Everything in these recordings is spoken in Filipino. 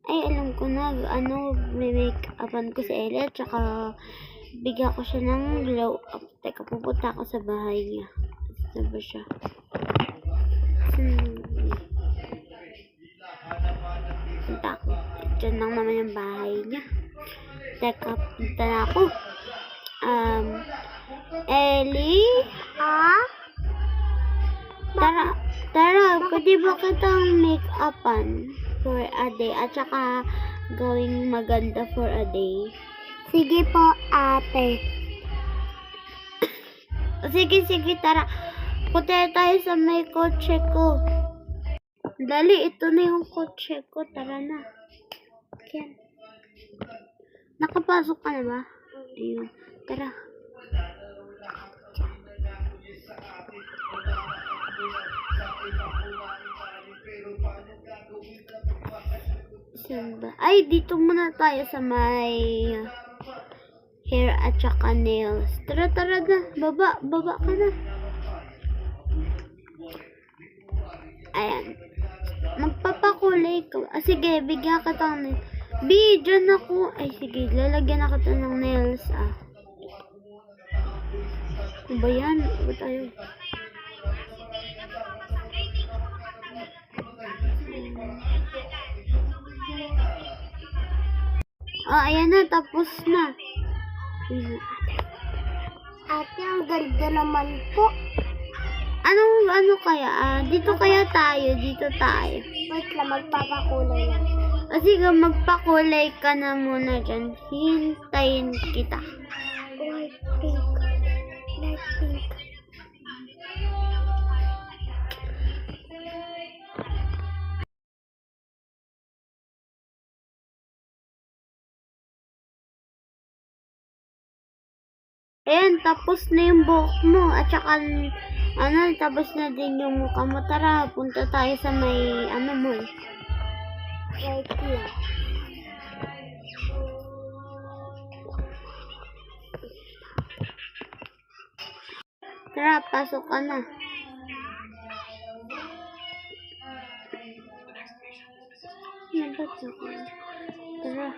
Ay, alam ko na. May make-upan ko si Elliot. Tsaka, bigyan ko siya ng glow up. Teka, pupunta ako sa bahay niya. Saan ba siya? Punta ako. Diyan lang naman yung bahay niya. Teka, punta na ako. Ellie? Tara, pwede ba kitang make-upan for a day at saka gawing maganda for a day? Sige po, ate. Sige, tara. Punta tayo sa may kotse ko. Dali, ito na yung kotse ko. Tara na. Yan. Nakapasok ka na ba? Ayun. Tara. Saan ba? Ay, dito muna tayo sa may hair at saka nails. Tara na. Baba ka na. Ayan. Magpapakulay ka. Sige, bigyan ka ng nails. Dyan ako. Ay, sige. Lalagyan na kita ng nails. Ano ba yan? Ba tayo? Ayan na. Tapos na. Ate, ang ganda naman po. Ano kaya? Dito kaya tayo. Dito tayo. Wait lang, magpapakulay lang. Sige, magpakulay ka na muna dyan. Hintayin kita. Light pink. Ayan, tapos na yung buhok mo. At saka, tapos na din yung mukha mo. Tara, punta tayo sa may, mo. Right here. Tara, pasok ka na. Tara.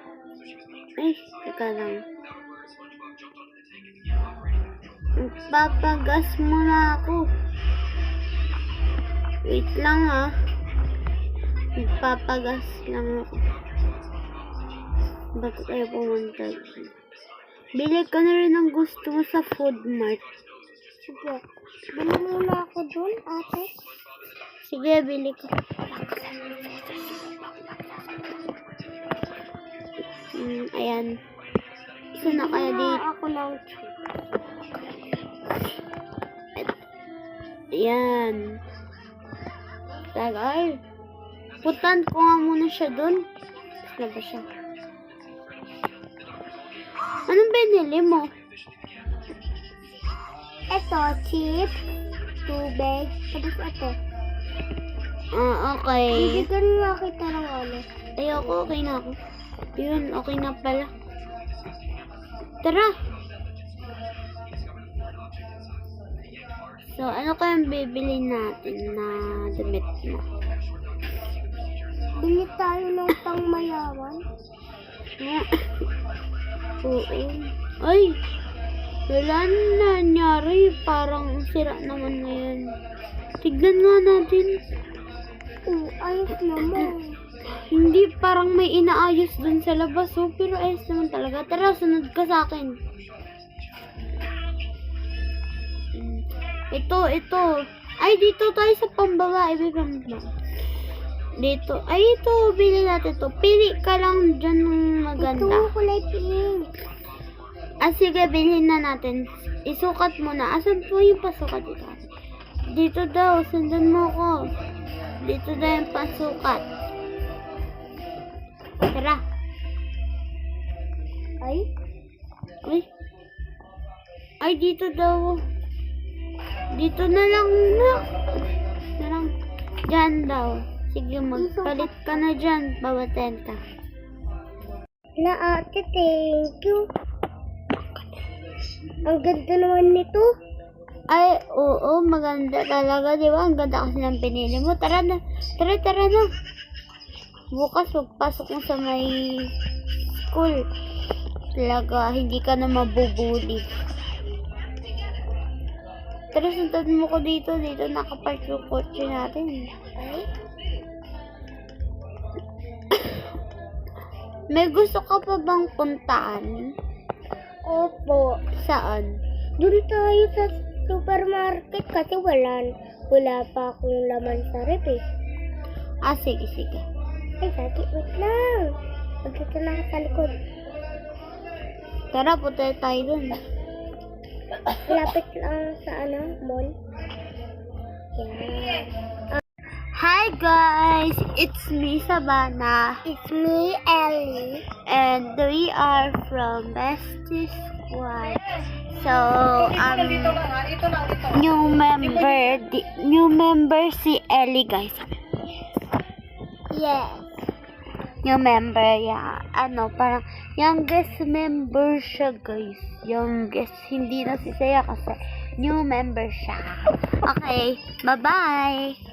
Ay, teka lang. Papagas mo na ako. Wait lang Papagas lang ako. Ba't tayo pumunta? Bili ka na rin ang gusto mo sa Food Mart. Sige. Bili muna ako dun, ate. Sige, bili ka. Ayan. Isa na kaya dito. Ako ng Ayan. Tagal. Putan ko nga muna siya dun. Saan ba siya? Anong binili mo? Ito, chips, tubig, tapos ito. Okay. Bibigyan nga kita ng ano. Ayoko, okay na ako. Yun, okay na pala. Tara! So, ano kayang bibili natin na damit mo? Bili tayo ng pangmayaman. Oo. Ay! Wala na nangyari. Parang sira naman na yan. Tignan nga natin. Ayos naman. Hindi, parang may inaayos dun sa labas. Pero ayos naman talaga. Tara, sunod ka sa akin. Ito. Ay, dito tayo sa pambabae. Dito. Ay, ito. Bili natin ito. Pili ka lang dyan ng maganda. Ito, kulay pink. Sige, bilhin na natin. Isukat mo na. Asan po yung pasukat dito? Dito daw. Sundan mo ko. Dito daw yung pasukat. Tara. Ay, dito daw. Dito na lang na. Diyan daw. Sige, magpalit ka na dyan. Bawaten ka. Ate, thank you. Ang ganda naman nito. Ay, oo, maganda talaga, di ba? Ang ganda kasi ng pinili mo. Tara na. bukas magpasok mo sa may school. Talaga, hindi ka na mabubuli. Tara, sundan mo ko dito. Dito nakapark yung kotse natin. Ay? May gusto ka pa bang puntaan? Opo. Saan? Doon tayo sa supermarket kasi wala pa akong laman sa rep eh. Sige, sige. Ay, Daddy, wait lang. Magkita na ako sa likod. Tara, punta tayo dun. Lapit lang sa mall. Yan. Hi guys! It's me, Savannah. It's me, Ellie. And we are from Bestie Squad. So, new member si Ellie, guys. Yes. New member, yeah. Parang youngest member siya, guys. Youngest, hindi na si Saya kasi new member siya. Okay, bye-bye!